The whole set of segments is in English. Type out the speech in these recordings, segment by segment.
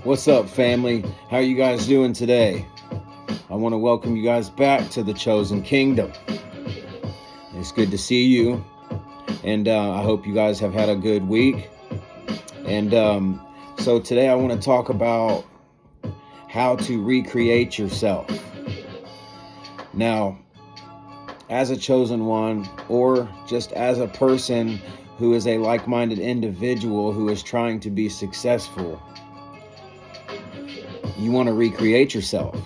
What's up, family? How are you guys doing today? I want to welcome you guys back to the Chosen Kingdom. It's good to see you, and I hope you guys have had a good week. And so today I want to talk about how to recreate yourself. Now, as a chosen one, or just as a person who is a like-minded individual who is trying to be successful, you want to recreate yourself.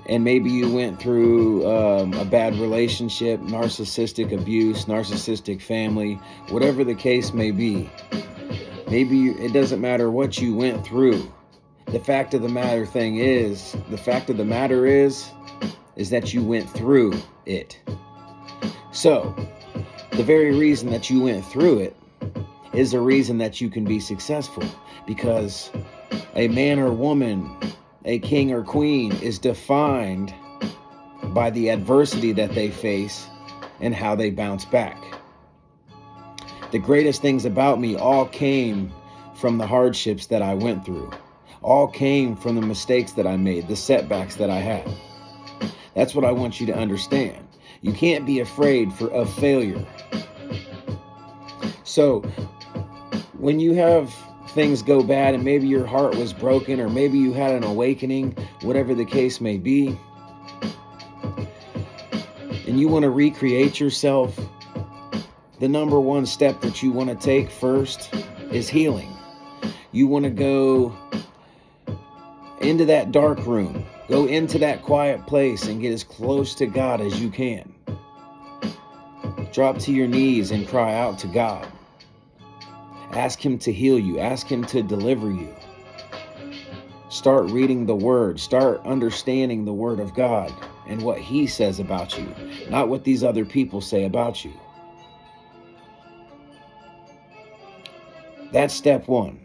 And maybe you went through a bad relationship, narcissistic abuse, narcissistic family, whatever the case may be. It doesn't matter what you went through. The fact of the matter is that you went through it. So, the very reason that you went through it is the reason that you can be successful, because a man or woman, a king or queen, is defined by the adversity that they face and how they bounce back. The greatest things about me all came from the hardships that I went through. All came from the mistakes that I made, the setbacks that I had. That's what I want you to understand. You can't be afraid of failure. So, when you have things go bad and maybe your heart was broken, or maybe you had an awakening, whatever the case may be, and you want to recreate yourself, the number one step that you want to take first is healing. You want to go into that dark room, go into that quiet place and get as close to God as you can. Drop to your knees and cry out to God. Ask Him to heal you. Ask Him to deliver you. Start reading the Word. Start understanding the Word of God and what He says about you, not what these other people say about you. That's step one.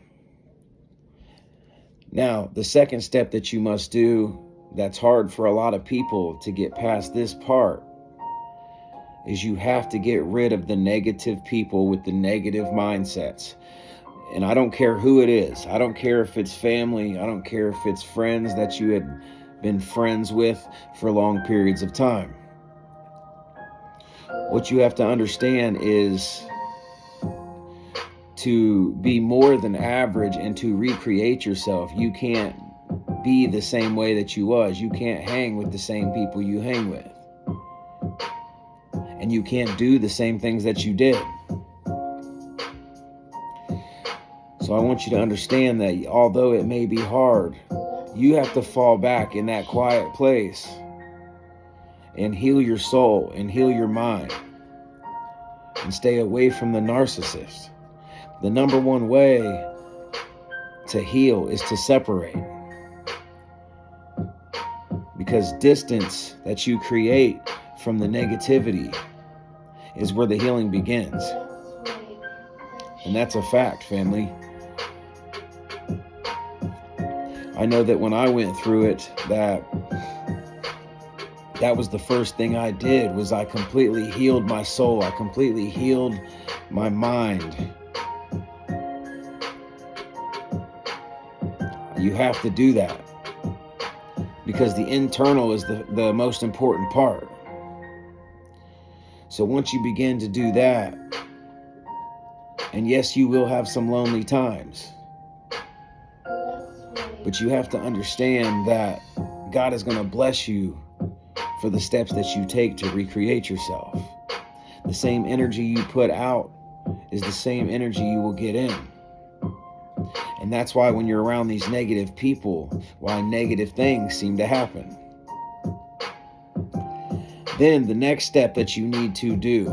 Now, the second step that you must do, that's hard for a lot of people to get past this part, is you have to get rid of the negative people with the negative mindsets. And I don't care who it is. I don't care if it's family. I don't care if it's friends that you had been friends with for long periods of time. What you have to understand is to be more than average and to recreate yourself, you can't be the same way that you was. You can't hang with the same people you hang with. And you can't do the same things that you did. So I want you to understand that although it may be hard, you have to fall back in that quiet place and heal your soul and heal your mind and stay away from the narcissist. The number one way to heal is to separate. Because distance that you create from the negativity is where the healing begins. And that's a fact, family. I know that when I went through it, that was the first thing I did, was I completely healed my soul. I completely healed my mind. You have to do that, because the internal is the most important part. So once you begin to do that, and yes, you will have some lonely times, but you have to understand that God is going to bless you for the steps that you take to recreate yourself. The same energy you put out is the same energy you will get in. And that's why when you're around these negative people, why negative things seem to happen. Then the next step that you need to do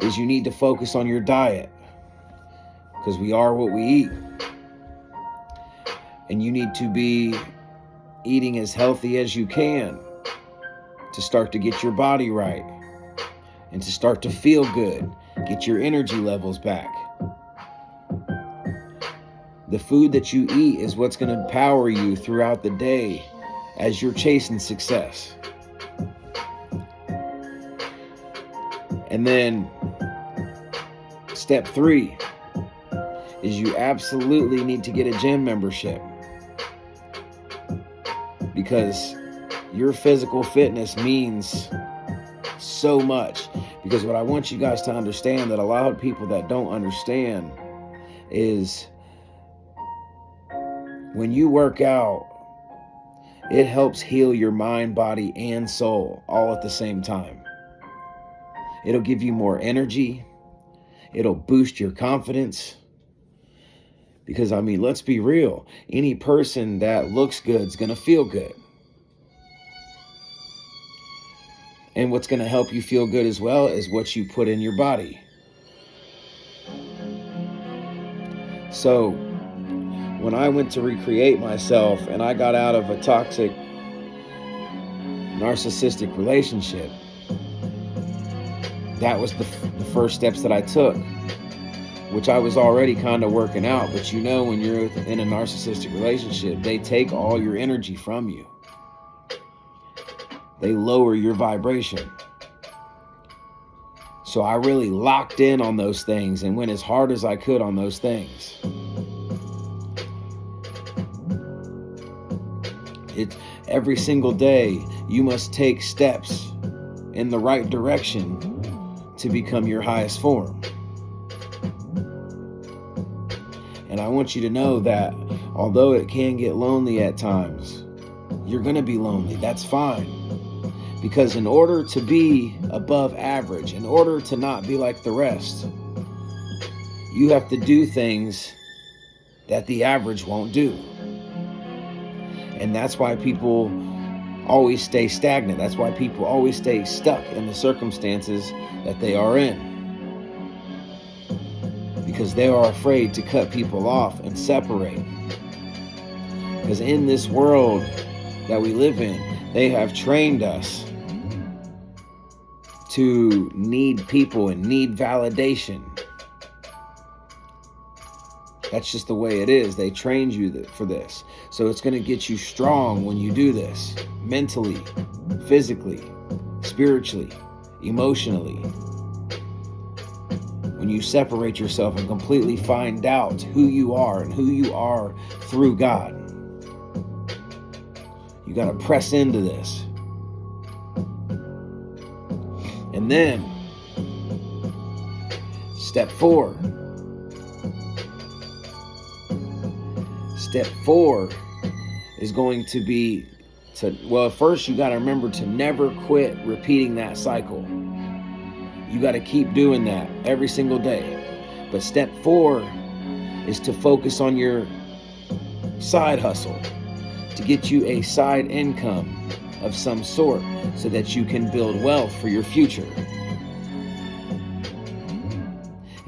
is you need to focus on your diet, because we are what we eat. And you need to be eating as healthy as you can to start to get your body right and to start to feel good, get your energy levels back. The food that you eat is what's going to power you throughout the day as you're chasing success. And then step 3 is you absolutely need to get a gym membership, because your physical fitness means so much. Because what I want you guys to understand, that a lot of people that don't understand, is when you work out, it helps heal your mind, body, and soul all at the same time. It'll give you more energy. It'll boost your confidence. Because, I mean, let's be real. Any person that looks good is going to feel good. And what's going to help you feel good as well is what you put in your body. So, when I went to recreate myself and I got out of a toxic, narcissistic relationship, that was the first steps that I took, which I was already kind of working out. But you know, when you're in a narcissistic relationship, they take all your energy from you. They lower your vibration. So I really locked in on those things and went as hard as I could on those things. It's every single day you must take steps in the right direction to become your highest form. And I want you to know that although it can get lonely at times, you're going to be lonely. That's fine. Because in order to be above average, in order to not be like the rest, you have to do things that the average won't do. And that's why people always stay stagnant. That's why people always stay stuck in the circumstances that they are in. Because they are afraid to cut people off and separate. Because in this world that we live in, they have trained us to need people and need validation. That's just the way it is. They trained you for this. So it's going to get you strong when you do this. Mentally, physically, spiritually, emotionally. When you separate yourself and completely find out who you are and who you are through God. You got to press into this. And then, step 4. Step 4 is going to be first you got to remember to never quit repeating that cycle. You got to keep doing that every single day. But step 4 is to focus on your side hustle, to get you a side income of some sort so that you can build wealth for your future.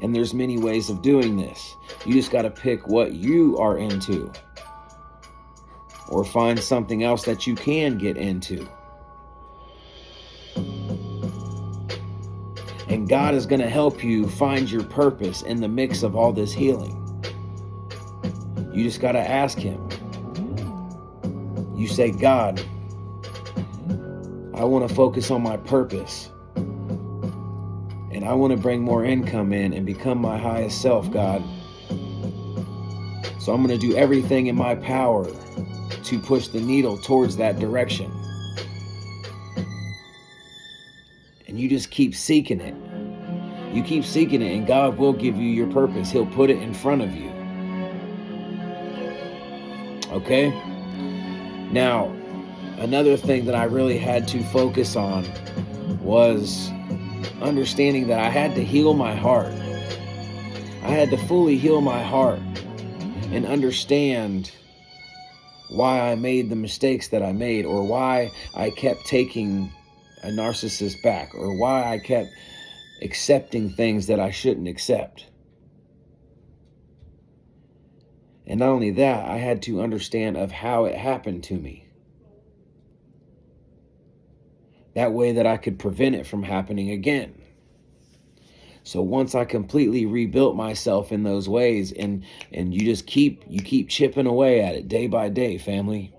And there's many ways of doing this. You just got to pick what you are into, or find something else that you can get into. And God is going to help you find your purpose in the mix of all this healing. You just got to ask Him. You say, God, I want to focus on my purpose. And I want to bring more income in and become my highest self, God. So I'm going to do everything in my power to push the needle towards that direction. And you just keep seeking it. You keep seeking it, and God will give you your purpose. He'll put it in front of you. Okay? Now, another thing that I really had to focus on was understanding that I had to heal my heart. I had to fully heal my heart and understand why I made the mistakes that I made, or why I kept taking a narcissist back, or why I kept accepting things that I shouldn't accept. And not only that, I had to understand of how it happened to me. That way that I could prevent it from happening again. So once I completely rebuilt myself in those ways, and you keep chipping away at it day by day, family.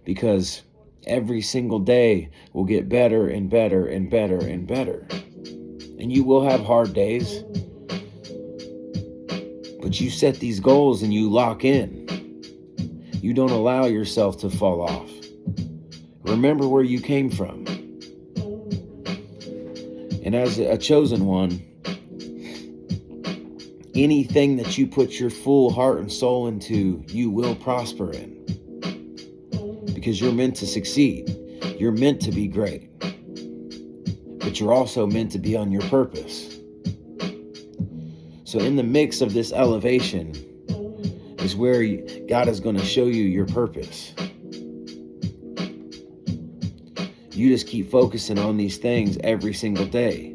Because every single day will get better and better and better and better. And you will have hard days. But you set these goals and you lock in. You don't allow yourself to fall off. Remember where you came from. And as a chosen one, anything that you put your full heart and soul into, you will prosper in. Because you're meant to succeed. You're meant to be great. But you're also meant to be on your purpose. So in the mix of this elevation is where God is going to show you your purpose. You just keep focusing on these things every single day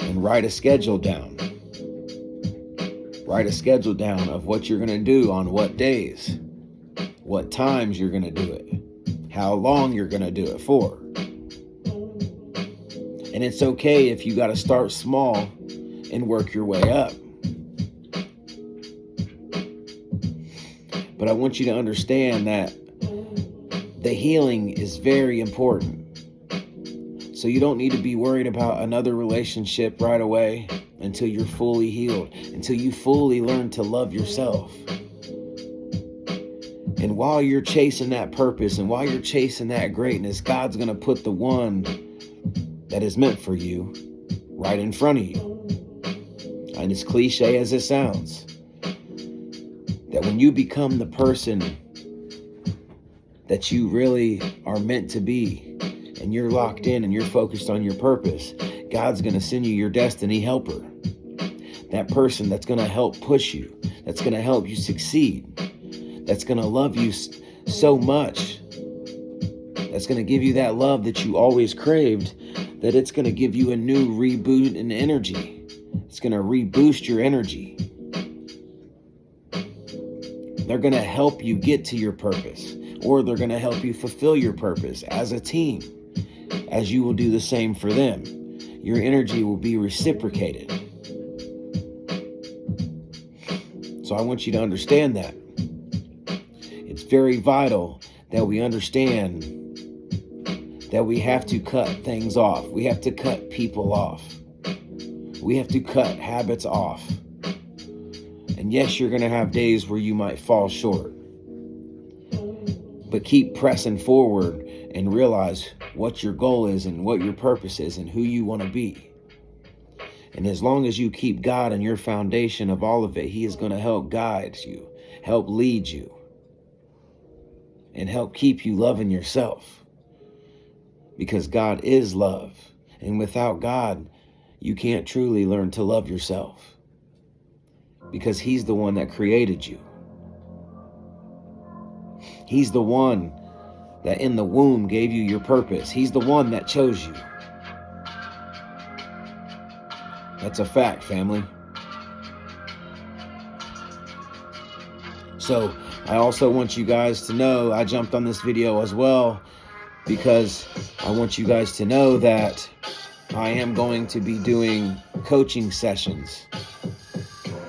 and write a schedule down. Write a schedule down of what you're going to do on what days, what times you're going to do it, how long you're going to do it for. And it's okay if you got to start small and work your way up. But I want you to understand that the healing is very important. So you don't need to be worried about another relationship right away until you're fully healed, until you fully learn to love yourself. And while you're chasing that purpose and while you're chasing that greatness, God's going to put the one that is meant for you right in front of you. And as cliche as it sounds, that when you become the person that you really are meant to be, and you're locked in and you're focused on your purpose, God's going to send you your destiny helper. That person that's going to help push you, that's going to help you succeed, that's going to love you so much, that's going to give you that love that you always craved, that it's going to give you a new reboot in energy. It's going to reboost your energy. They're going to help you get to your purpose, or they're going to help you fulfill your purpose as a team, as you will do the same for them. Your energy will be reciprocated. So I want you to understand that. It's very vital that we understand that we have to cut things off. We have to cut people off. We have to cut habits off. And yes, you're going to have days where you might fall short. But keep pressing forward and realize what your goal is and what your purpose is and who you want to be. And as long as you keep God in your foundation of all of it, He is going to help guide you, help lead you, and help keep you loving yourself. Because God is love. And without God, you can't truly learn to love yourself. Because He's the one that created you. He's the one that in the womb gave you your purpose. He's the one that chose you. That's a fact, family. So I also want you guys to know, I jumped on this video as well because I want you guys to know that I am going to be doing coaching sessions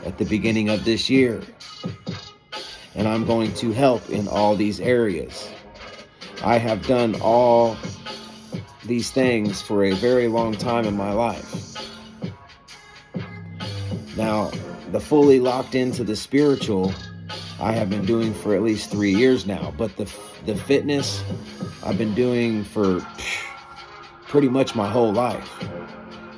at the beginning of this year. And I'm going to help in all these areas. I have done all these things for a very long time in my life. Now, the fully locked into the spiritual, I have been doing for at least 3 years now. But the fitness, I've been doing for pretty much my whole life.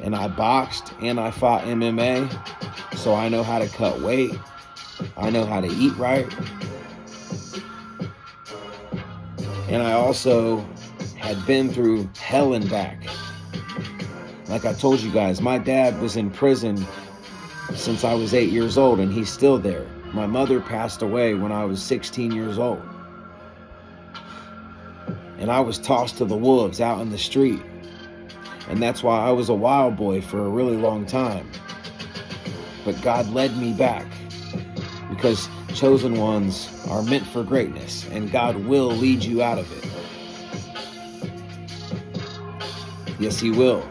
And I boxed and I fought MMA, so I know how to cut weight. I know how to eat right. And I also had been through hell and back. Like I told you guys, my dad was in prison since I was 8 years old, and he's still there. My mother passed away when I was 16 years old. And I was tossed to the wolves out in the street. And that's why I was a wild boy for a really long time. But God led me back. Because chosen ones are meant for greatness, and God will lead you out of it. Yes, He will.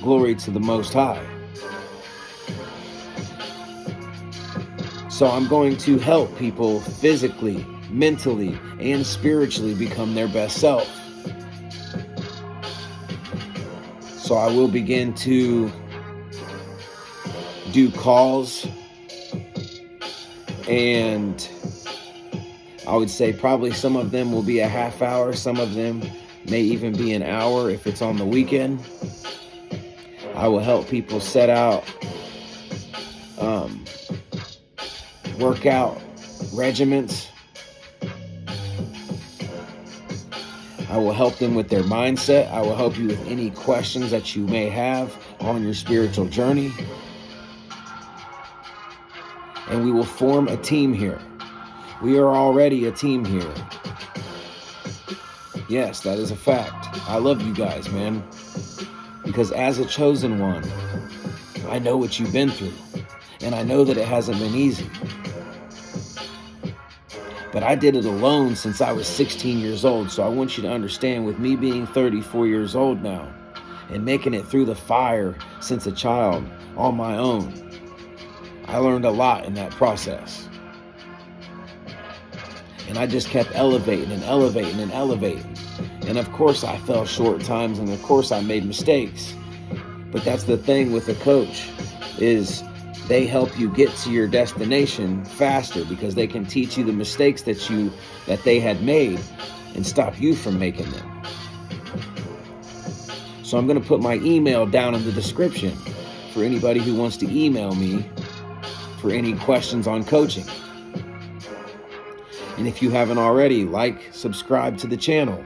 Glory to the Most High. So I'm going to help people physically, mentally, and spiritually become their best self. So I will begin to do calls And I would say probably some of them will be a half hour. Some of them may even be an hour if it's on the weekend. I will help people set out workout regimens. I will help them with their mindset. I will help you with any questions that you may have on your spiritual journey. And we will form a team here. We are already a team here. Yes, that is a fact. I love you guys, man. Because as a chosen one, I know what you've been through. And I know that it hasn't been easy. But I did it alone since I was 16 years old. So I want you to understand, with me being 34 years old now and making it through the fire since a child on my own, I learned a lot in that process. And I just kept elevating and elevating and elevating. And of course I fell short times, and of course I made mistakes. But that's the thing with a coach, is they help you get to your destination faster, because they can teach you the mistakes that they had made and stop you from making them. So I'm going to put my email down in the description for anybody who wants to email me for any questions on coaching. And if you haven't already, subscribe to the channel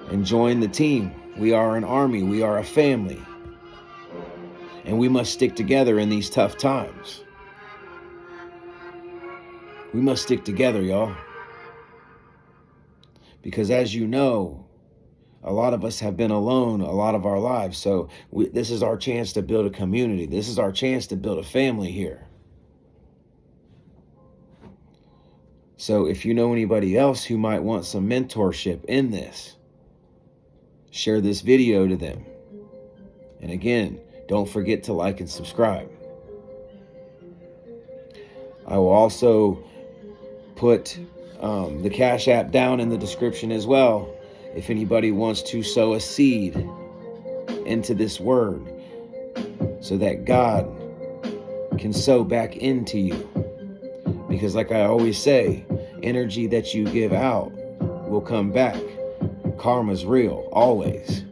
and join the team. We are an army. We are a family. And we must stick together in these tough times. We must stick together, y'all. Because as you know, a lot of us have been alone a lot of our lives. So this is our chance to build a community. This is our chance to build a family here. So if you know anybody else who might want some mentorship in this, share this video to them. And again, don't forget to like and subscribe. I will also put the Cash App down in the description as well, if anybody wants to sow a seed into this word so that God can sow back into you. Because like I always say, energy that you give out will come back. Karma's real, always.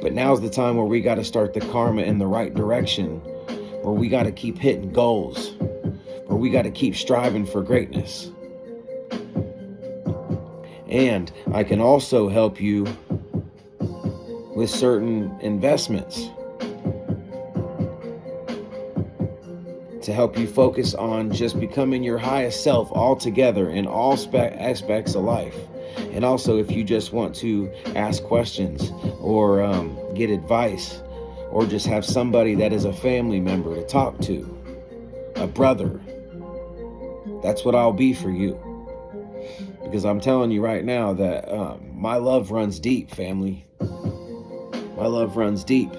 But now's the time where we got to start the karma in the right direction, where we got to keep hitting goals, where we got to keep striving for greatness. And I can also help you with certain investments to help you focus on just becoming your highest self altogether in all aspects of life. And also, if you just want to ask questions or get advice, or just have somebody that is a family member to talk to, a brother, that's what I'll be for you. Because I'm telling you right now that my love runs deep, family. My love runs deep.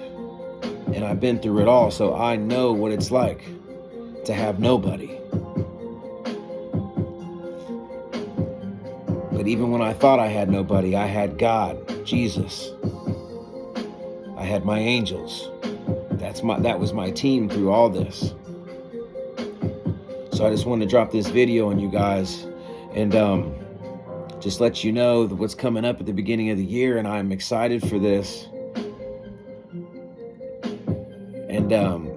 And I've been through it all, so I know what it's like to have nobody. But even when I thought I had nobody, I had God, Jesus. I had my angels. That was my team through all this. So I just wanted to drop this video on you guys and just let you know what's coming up at the beginning of the year, and I'm excited for this. And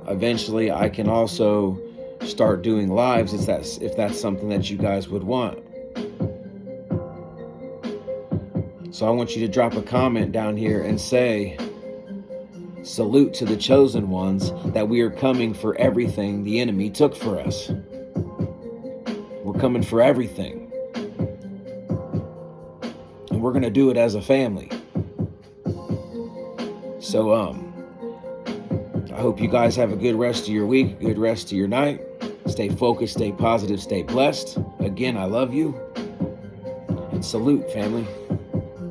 eventually I can also start doing lives if that's something that you guys would want. So I want you to drop a comment down here and say, salute to the chosen ones, that we are coming for everything the enemy took for us. We're coming for everything. And we're going to do it as a family. So I hope you guys have a good rest of your week, good rest of your night. Stay focused, stay positive, stay blessed. Again, I love you. And salute, family.